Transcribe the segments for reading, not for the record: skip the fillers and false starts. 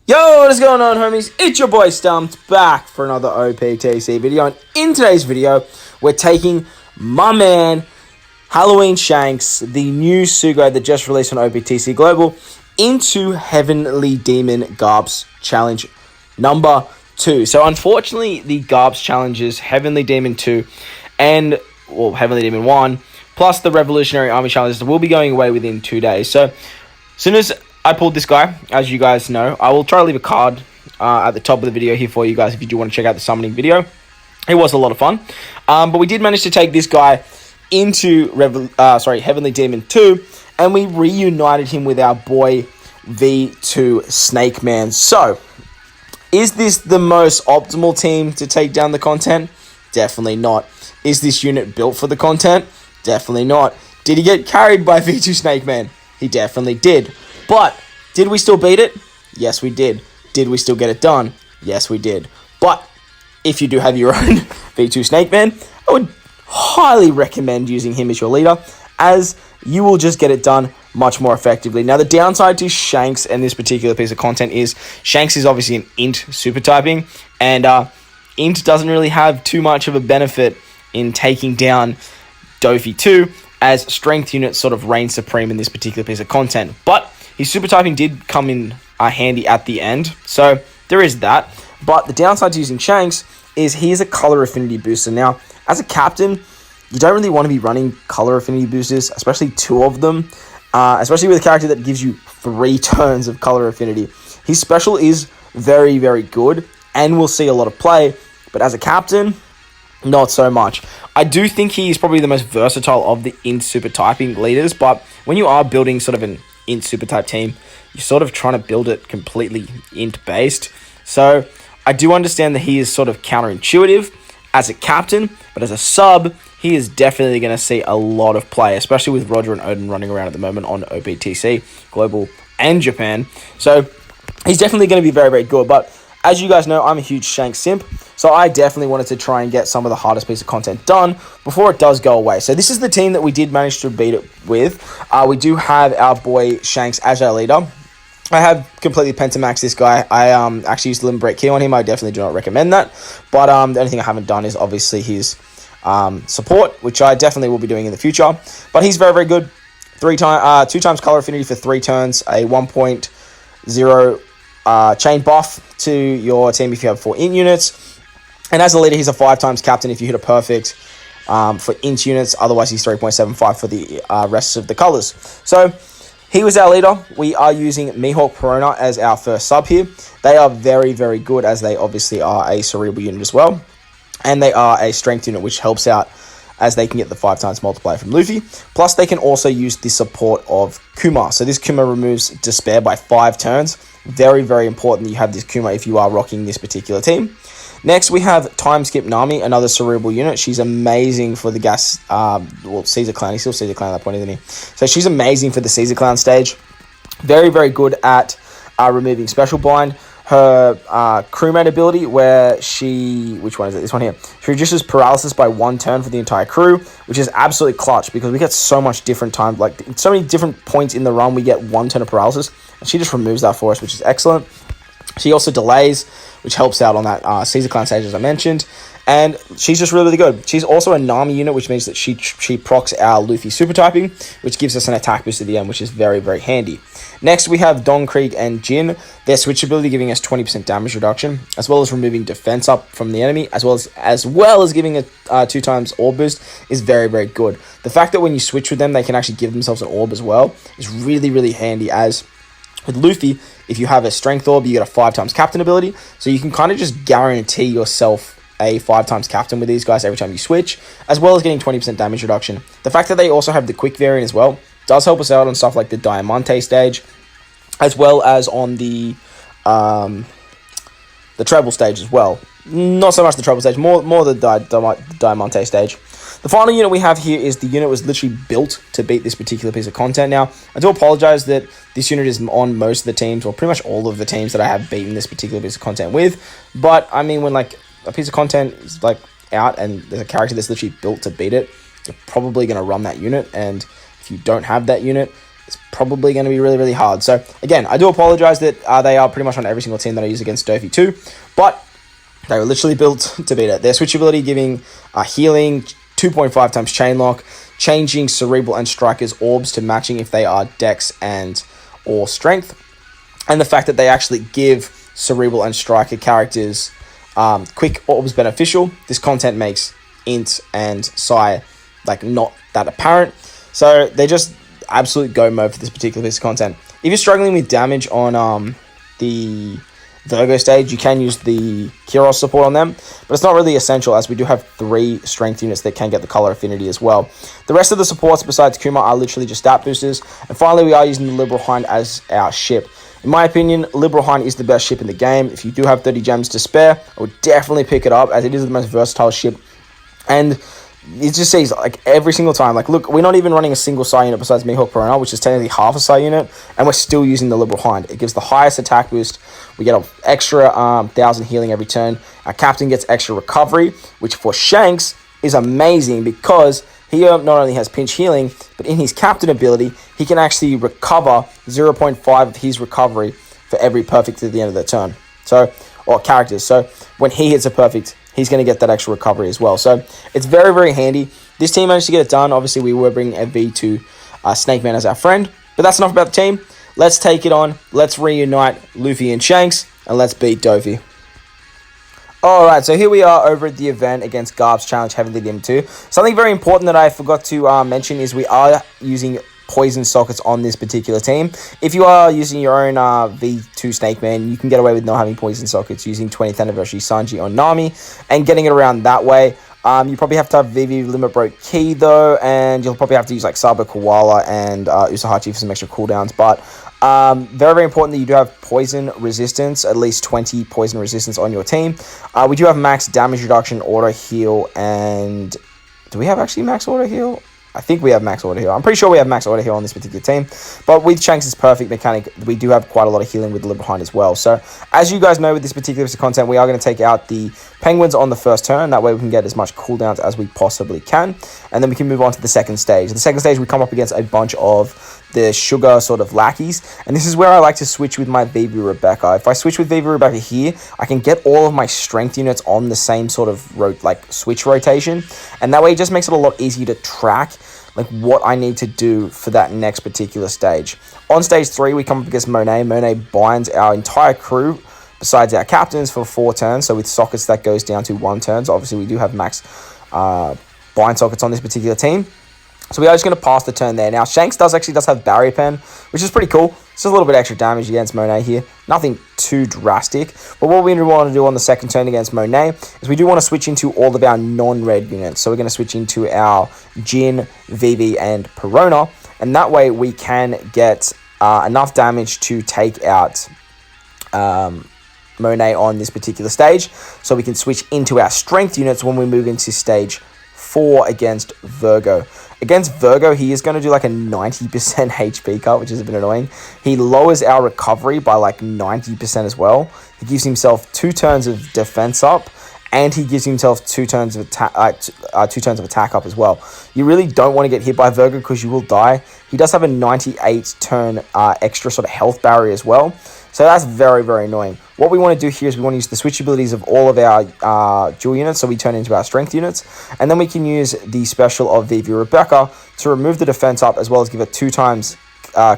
Yo, what is going on, homies? It's your boy Stumped back for another OPTC video. And in today's video, we're taking my man, Halloween Shanks, the new Sugo that just released on OPTC Global, into Heavenly Demon Garbs Challenge number 2. So unfortunately, the Garbs challenges, Heavenly Demon 2 and, well, Heavenly Demon 1, plus the Revolutionary Army challenges will be going away within 2 days. So as soon as I pulled this guy, as you guys know, I will try to leave a card at the top of the video here for you guys if you do want to check out the summoning video. It was a lot of fun. But we did manage to take this guy into Heavenly Demon 2, and we reunited him with our boy V2 Snakman. So, is this the most optimal team to take down the content? Definitely not. Is this unit built for the content? Definitely not. Did he get carried by V2 Snakman? He definitely did. But, did we still beat it? Yes, we did. Did we still get it done? Yes, we did. But, if you do have your own V2 Snakman, I would highly recommend using him as your leader, as you will just get it done much more effectively. Now, the downside to Shanks and this particular piece of content is Shanks is obviously an int super typing, and int doesn't really have too much of a benefit in taking down Dofi 2, as strength units sort of reign supreme in this particular piece of content. But his super typing did come in handy at the end, so there is that. But the downside to using Shanks is he is a color affinity booster. Now, as a captain, you don't really want to be running color affinity boosters, especially 2 of them, especially with a character that gives you 3 turns of color affinity. His special is very, very good and will see a lot of play, but as a captain, not so much. I do think he's probably the most versatile of the int super typing leaders, but when you are building sort of an int super type team, you're sort of trying to build it completely int based. So I do understand that he is sort of counterintuitive as a captain, but as a sub, he is definitely going to see a lot of play, especially with Roger and Odin running around at the moment on OPTC, Global, and Japan. So he's definitely going to be very, very good. But as you guys know, I'm a huge Shanks simp, so I definitely wanted to try and get some of the hardest piece of content done before it does go away. So this is the team that we did manage to beat it with. We do have our boy Shanks as our leader. I have completely pentamaxed this guy. I actually used the Limb Break key on him. I definitely do not recommend that. But the only thing I haven't done is obviously his support, which I definitely will be doing in the future. But he's very, very good. 2 times color affinity for 3 turns, a 1.0 chain buff to your team if you have 4 int units. And as a leader, he's a 5 times captain if you hit a perfect for int units. Otherwise, he's 3.75 for the rest of the colors. So he was our leader. We are using Mihawk Perona as our first sub here. They are very, very good, as they obviously are a cerebral unit as well. And they are a strength unit, which helps out as they can get the 5 times multiplier from Luffy. Plus, they can also use the support of Kuma. So this Kuma removes Despair by 5 turns. Very, very important that you have this Kuma if you are rocking this particular team. Next, we have Time Skip Nami, another cerebral unit. She's amazing for the Caesar Clan. He's still Caesar Clan at that point, isn't he? So she's amazing for the Caesar Clan stage. Very, very good at removing Special Bind. Her crewmate ability, where which one is it? This one here. She reduces paralysis by 1 turn for the entire crew, which is absolutely clutch because we get so much different time, like so many different points in the run, we get 1 turn of paralysis, and she just removes that for us, which is excellent. She also delays, which helps out on that Caesar Clan stage, as I mentioned. And she's just really, really good. She's also a Nami unit, which means that she procs our Luffy super typing, which gives us an attack boost at the end, which is very, very handy. Next, we have Don Krieg and Jin. Their switch ability giving us 20% damage reduction, as well as removing defense up from the enemy, as well as giving a 2 times orb boost is very, very good. The fact that when you switch with them, they can actually give themselves an orb as well is really, really handy, as with Luffy, if you have a strength orb, you get a 5 times captain ability, so you can kind of just guarantee yourself a 5 times captain with these guys every time you switch, as well as getting 20% damage reduction. The fact that they also have the quick variant as well does help us out on stuff like the Diamante stage, as well as on the treble stage as well. Not so much the treble stage, more the Diamante stage. The final unit we have here is the unit was literally built to beat this particular piece of content. Now, I do apologize that this unit is on most of the teams, or pretty much all of the teams that I have beaten this particular piece of content with. But, I mean, when, like, a piece of content is, like, out and there's a character that's literally built to beat it, you're probably going to run that unit. And if you don't have that unit, it's probably going to be really, really hard. So, again, I do apologize that they are pretty much on every single team that I use against Dofi 2, but they were literally built to beat it. Their switch ability giving healing, 2.5 times chain lock, changing Cerebral and Striker's orbs to matching if they are Dex and or Strength, and the fact that they actually give Cerebral and Striker characters quick orbs beneficial. This content makes Int and Psi like not that apparent, so they just absolute go mode for this particular piece of content. If you're struggling with damage on the Virgo stage, you can use the Kyros support on them, but it's not really essential as we do have 3 strength units that can get the color affinity as well. The rest of the supports besides Kuma are literally just stat boosters, and finally we are using the Liberal Hind as our ship. In my opinion, Liberal Hind is the best ship in the game. If you do have 30 gems to spare, I would definitely pick it up as it is the most versatile ship, and it just sees like every single time. Like, look, we're not even running a single Psi unit besides Mihawk Piranha, which is technically half a Psi unit, and we're still using the Liberal Hind. It gives the highest attack boost. We get an extra 1,000 healing every turn. Our captain gets extra recovery, which for Shanks is amazing because he not only has pinch healing, but in his captain ability, he can actually recover 0.5 of his recovery for every perfect at the end of the turn. So, or characters. So when he hits a perfect, he's going to get that extra recovery as well. So it's very, very handy. This team managed to get it done. Obviously, we were bringing a V2 Snakman as our friend. But that's enough about the team. Let's take it on. Let's reunite Luffy and Shanks. And let's beat Dofi. Alright, so here we are over at the event against Garb's Challenge Heavenly Dim 2. Something very important that I forgot to mention is we are using poison sockets on this particular team. If you are using your own V2 Snakeman, you can get away with not having poison sockets using 20th Anniversary Sanji on Nami and getting it around that way. You probably have to have VV Limit Break Key though, and you'll probably have to use like Sabo Koala and Usahachi for some extra cooldowns, but very, very important that you do have poison resistance, at least 20 poison resistance on your team. We do have max damage reduction, auto heal, and do we have actually max auto heal? I think we have max auto heal. I'm pretty sure we have max auto heal on this particular team. But with Shanks' perfect mechanic, we do have quite a lot of healing with the Liberal Hind as well. So, as you guys know with this particular piece of content, we are going to take out the Penguins on the first turn. That way we can get as much cooldowns as we possibly can. And then we can move on to the second stage. The second stage, we come up against a bunch of the sugar sort of lackeys. And this is where I like to switch with my Vivi Rebecca. If I switch with Vivi Rebecca here, I can get all of my strength units on the same sort of switch rotation. And that way it just makes it a lot easier to track like what I need to do for that next particular stage. On stage 3, we come up against Monet. Monet binds our entire crew besides our captains for 4 turns. So with sockets, that goes down to 1 turn. So obviously we do have max bind sockets on this particular team. So we are just going to pass the turn there. Now, Shanks does have Barrier Pen, which is pretty cool. It's just a little bit extra damage against Monet here. Nothing too drastic. But what we want to do on the second turn against Monet is we do want to switch into all of our non-red units. So we're going to switch into our Jin, Vivi, and Perona. And that way we can get enough damage to take out Monet on this particular stage. So we can switch into our strength units when we move into stage 4 against Virgo. Against Virgo, he is going to do like a 90% HP cut, which is a bit annoying. He lowers our recovery by like 90% as well. He gives himself 2 turns of defense up, and he gives himself 2 turns of attack up as well. You really don't want to get hit by Virgo because you will die. He does have a 98 turn extra sort of health barrier as well. So that's very, very annoying. What we want to do here is we want to use the switch abilities of all of our dual units, so we turn into our strength units. And then we can use the special of Vivi Rebecca to remove the defense up, as well as give it 2 times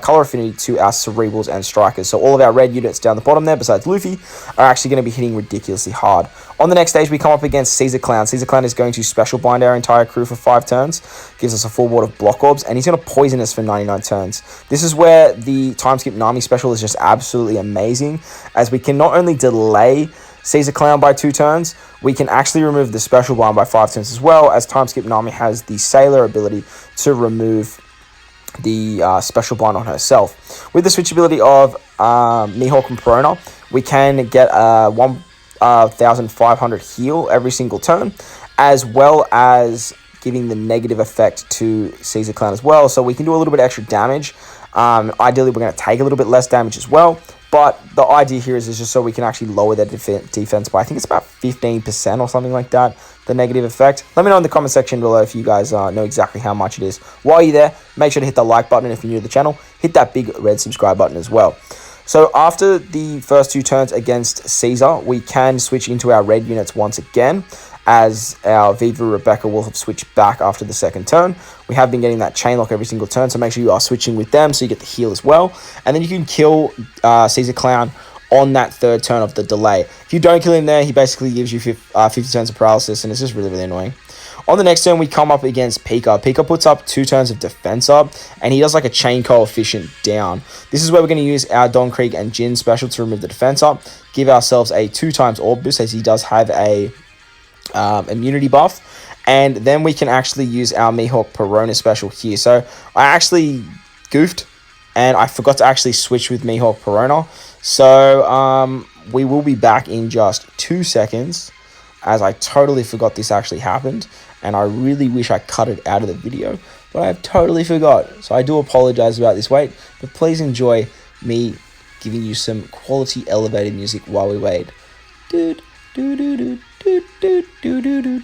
color affinity to our Cerebrals and Strikers. So all of our red units down the bottom there, besides Luffy, are actually going to be hitting ridiculously hard. On the next stage, we come up against Caesar Clown. Caesar Clown is going to special bind our entire crew for 5 turns, gives us a full board of block orbs, and he's going to poison us for 99 turns. This is where the time skip Nami special is just absolutely amazing, as we can not only delay Caesar Clown by 2 turns, we can actually remove the special bind by 5 turns as well, as time skip Nami has the Sailor ability to remove the special bind on herself. With the switch ability of Mihawk and Perona, we can get 1,500 heal every single turn, as well as giving the negative effect to Caesar Clown as well. So we can do a little bit extra damage. Ideally, we're going to take a little bit less damage as well. But the idea here is just so we can actually lower their defense by, I think it's about 15% or something like that, the negative effect. Let me know in the comment section below if you guys know exactly how much it is. While you're there, make sure to hit the like button. If you're new to the channel, hit that big red subscribe button as well. So after the first 2 turns against Caesar, we can switch into our red units once again, as our Viva Rebecca will have switched back after the second turn. We have been getting that chain lock every single turn, so make sure you are switching with them so you get the heal as well. And then you can kill Caesar Clown on that 3rd turn of the delay. If you don't kill him there, he basically gives you 50 turns of paralysis, and it's just really, really annoying. On the next turn, we come up against Pika. Pika puts up 2 turns of defense up, and he does like a chain coefficient down. This is where we're going to use our Don Krieg and Jin special to remove the defense up, give ourselves a 2 times orb boost, as he does have a immunity buff, and then we can actually use our Mihawk Perona special here. So I actually goofed, and I forgot to actually switch with Mihawk Perona. So we will be back in just 2 seconds, as I totally forgot this actually happened, and I really wish I cut it out of the video, but I have totally forgot. So I do apologize about this wait, but please enjoy me giving you some quality elevated music while we wait. Dude, do do do do do do do do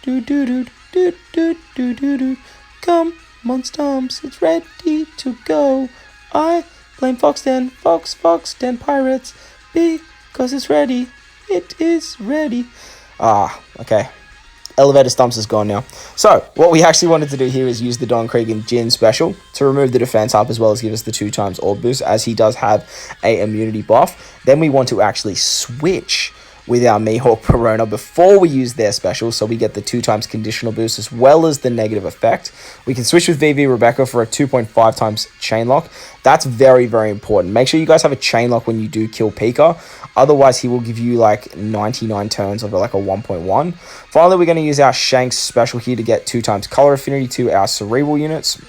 do do do do do do do do. Come on, Stomps, it's ready to go. I blame Fox Den Pirates, because it's ready. It is ready. Okay. Elevator Stumps is gone now. So, what we actually wanted to do here is use the Don Krieg and Jin special to remove the defense up, as well as give us the 2 times orb boost, as he does have a immunity buff. Then we want to actually switch with our Mihawk Perona before we use their special, so we get the 2 times conditional boost as well as the negative effect. We can switch with VV Rebecca for a 2.5 times chain lock. That's very, very important. Make sure you guys have a chain lock when you do kill Pika. Otherwise, he will give you like 99 turns of like a 1.1. Finally, we're going to use our Shanks special here to get 2 times color affinity to our cerebral units.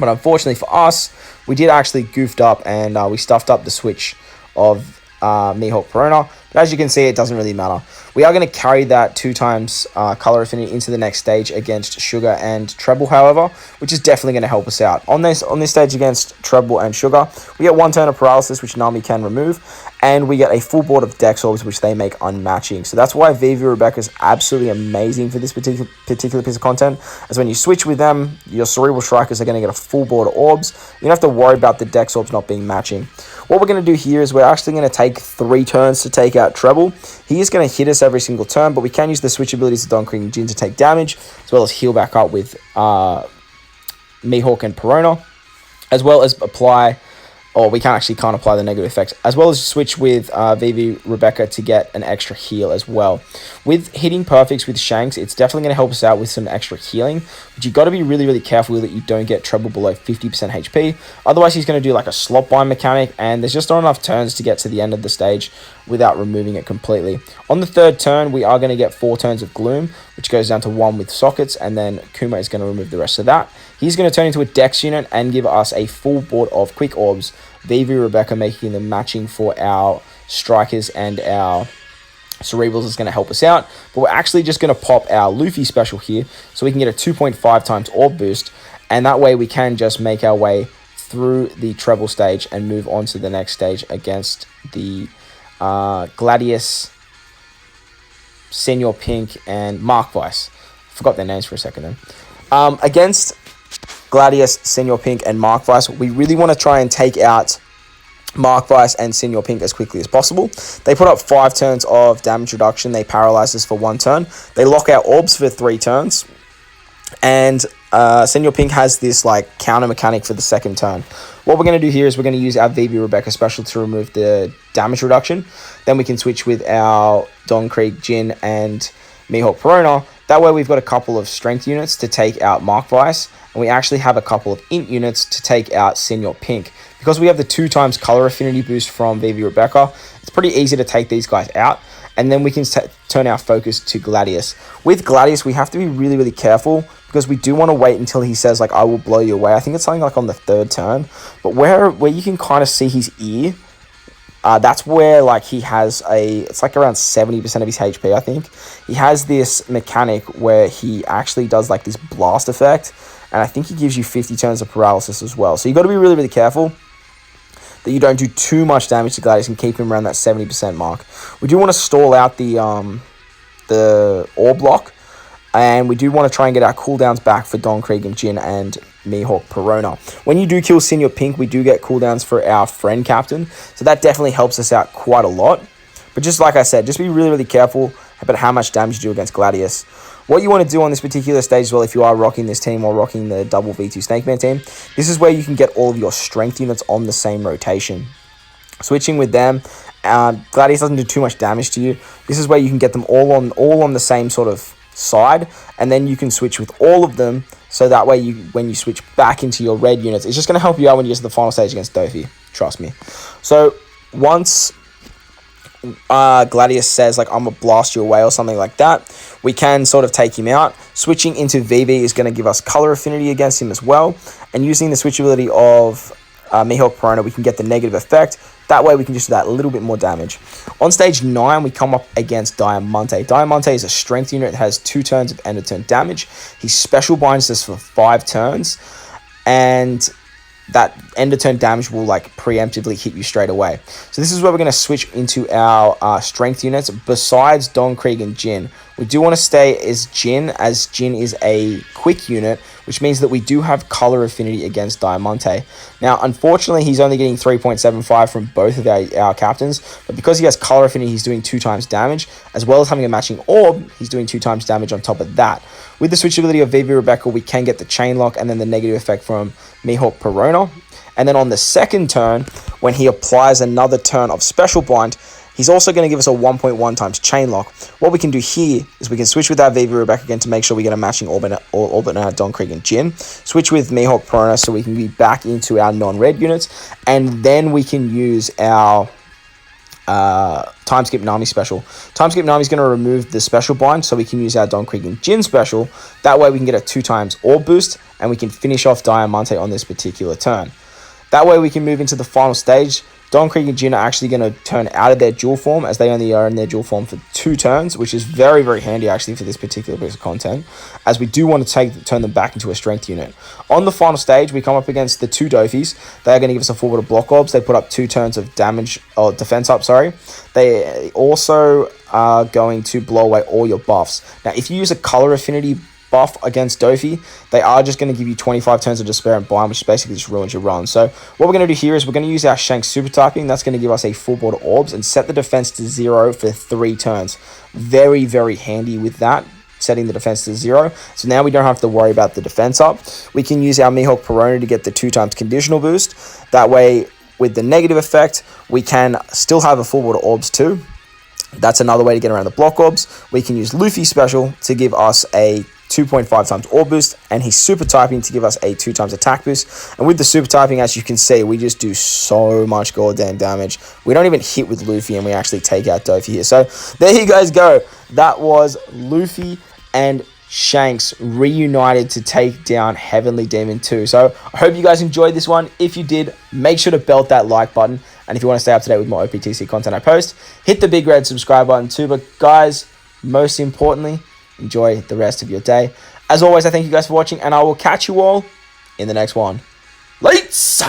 But unfortunately for us, we did actually goofed up, and we stuffed up the switch of Mihawk Perona. But as you can see, it doesn't really matter. We are going to carry that 2 times color affinity into the next stage against Sugar and Treble, however, which is definitely going to help us out. On this stage against Treble and Sugar, we get 1 turn of paralysis, which Nami can remove, and we get a full board of Dex Orbs, which they make unmatching. So that's why Vivi Rebecca is absolutely amazing for this particular piece of content, as when you switch with them, your Cerebral Strikers are going to get a full board of Orbs. You don't have to worry about the Dex Orbs not being matching. What we're going to do here is we're actually going to take 3 turns to take out Treble. He is going to hit us every single turn, but we can use the switch abilities of Don Krieg and Jin to take damage, as well as heal back up with Mihawk and Perona, as well as apply, or we can't apply the negative effects, as well as switch with Vivi Rebecca to get an extra heal as well. With hitting perfects with Shanks, it's definitely going to help us out with some extra healing, but you got to be really, really careful that you don't get Treble below 50% HP. Otherwise, he's going to do like a slot bind mechanic, and there's just not enough turns to get to the end of the stage without removing it completely. On the 3rd turn, we are going to get 4 turns of Gloom, which goes down to 1 with sockets, and then Kuma is going to remove the rest of that. He's going to turn into a Dex unit and give us a full board of Quick Orbs, Vivi Rebecca making them matching for our Strikers, and our Cerebrals is going to help us out. But we're actually just going to pop our Luffy special here, so we can get a 2.5 times Orb boost, and that way we can just make our way through the treble stage and move on to the next stage against the Gladius, Senor Pink, and Mark Weiss. Forgot their names for a second then. Against Gladius, Senor Pink, and Mark Weiss, we really want to try and take out Mark Weiss and Senor Pink as quickly as possible. They put up 5 turns of damage reduction. They paralyze us for 1 turn. They lock our orbs for 3 turns. And Senor Pink has this like counter mechanic for the 2nd turn. What we're going to do here is we're going to use our VV Rebecca special to remove the damage reduction. Then we can switch with our Don Krieg, Jin, and Mihawk Perona. That way we've got a couple of strength units to take out Mark Weiss, and we actually have a couple of int units to take out Senor Pink. Because we have the 2 times color affinity boost from VV Rebecca, it's pretty easy to take these guys out, and then we can turn our focus to Gladius. With Gladius, we have to be really, really careful, because we do want to wait until he says, like, I will blow you away. I think it's something like on the 3rd turn, but where you can kind of see his ear, that's where like he has it's like around 70% of his HP, I think. He has this mechanic where he actually does like this blast effect, and I think he gives you 50 turns of paralysis as well. So you got to be really, really careful. that you don't do too much damage to Gladius and keep him around that 70% mark. We do want to stall out the ore block, and we do want to try and get our cooldowns back for Don Krieg and Jin and Mihawk Perona. When you do kill Senior Pink, we do get cooldowns for our friend captain, so that definitely helps us out quite a lot. But just like I said, just be really, really careful about how much damage you do against Gladius. What you want to do on this particular stage as well, if you are rocking this team or rocking the double V2 Snakman team, this is where you can get all of your strength units on the same rotation. Switching with them, Gladius doesn't do too much damage to you. This is where you can get them all on the same sort of side, and then you can switch with all of them, so that way when you switch back into your red units, it's just going to help you out when you get to the final stage against Dofi. Trust me. So once Gladius says, like, I'm gonna blast you away or something like that, we can sort of take him out. Switching into VV is going to give us color affinity against him as well, and using the switchability of Mihawk Perona, we can get the negative effect. That way we can just do that little bit more damage. On stage 9, we come up against Diamante. Diamante is a strength unit that has 2 turns of end of turn damage. He special binds us for 5 turns, and that end of turn damage will like preemptively hit you straight away. So this is where we're going to switch into our strength units. Besides Don Krieg and Jin, we do want to stay as Jin is a quick unit, which means that we do have color affinity against Diamante. Now, unfortunately, he's only getting 3.75 from both of our captains, but because he has color affinity, he's doing 2 times damage, as well as having a matching orb, he's doing 2 times damage on top of that. With the switchability of Vivi Rebecca, we can get the chain lock and then the negative effect from Mihawk Perona. And then on the second turn, when he applies another turn of special bind, he's also going to give us a 1.1 times chain lock. What we can do here is we can switch with our Vivi Rebecca again to make sure we get a matching orb in our Don Krieg and Jin. Switch with Mihawk Perona so we can be back into our non-red units. And then we can use our Time Skip Nami special. Time Skip Nami is going to remove the special bind so we can use our Don Krieg and Jin special. That way we can get a 2 times orb boost and we can finish off Diamante on this particular turn. That way we can move into the final stage. Don Krieg and Jin are actually going to turn out of their dual form, as they only are in their dual form for 2 turns, which is very, very handy actually for this particular piece of content, as we do want to turn them back into a strength unit. On the final stage, we come up against the 2 Dofis. They are going to give us a forward of block orbs. They put up 2 turns of damage, or defense up, sorry. They also are going to blow away all your buffs. Now, if you use a color affinity buff against Dofi, they are just going to give you 25 turns of Despair and Bind, which basically just ruins your run. So what we're going to do here is we're going to use our Shanks super typing. That's going to give us a full board of orbs and set the defense to 0 for 3 turns. Very, very handy with that, setting the defense to 0. So now we don't have to worry about the defense up. We can use our Mihawk Perona to get the 2 times conditional boost. That way, with the negative effect, we can still have a full board of orbs too. That's another way to get around the block orbs. We can use Luffy special to give us a 2.5 times orb boost, and he's super typing to give us a 2 times attack boost. And with the super typing, as you can see, we just do so much goddamn damage. We don't even hit with Luffy, and we actually take out Dofi here. So there you guys go. That was Luffy and Shanks reunited to take down Heavenly Demon 2. So I hope you guys enjoyed this one. If you did, make sure to belt that like button. And if you want to stay up to date with more OPTC content I post, hit the big red subscribe button too. But guys, most importantly, enjoy the rest of your day. As always, I thank you guys for watching, and I will catch you all in the next one. Lights!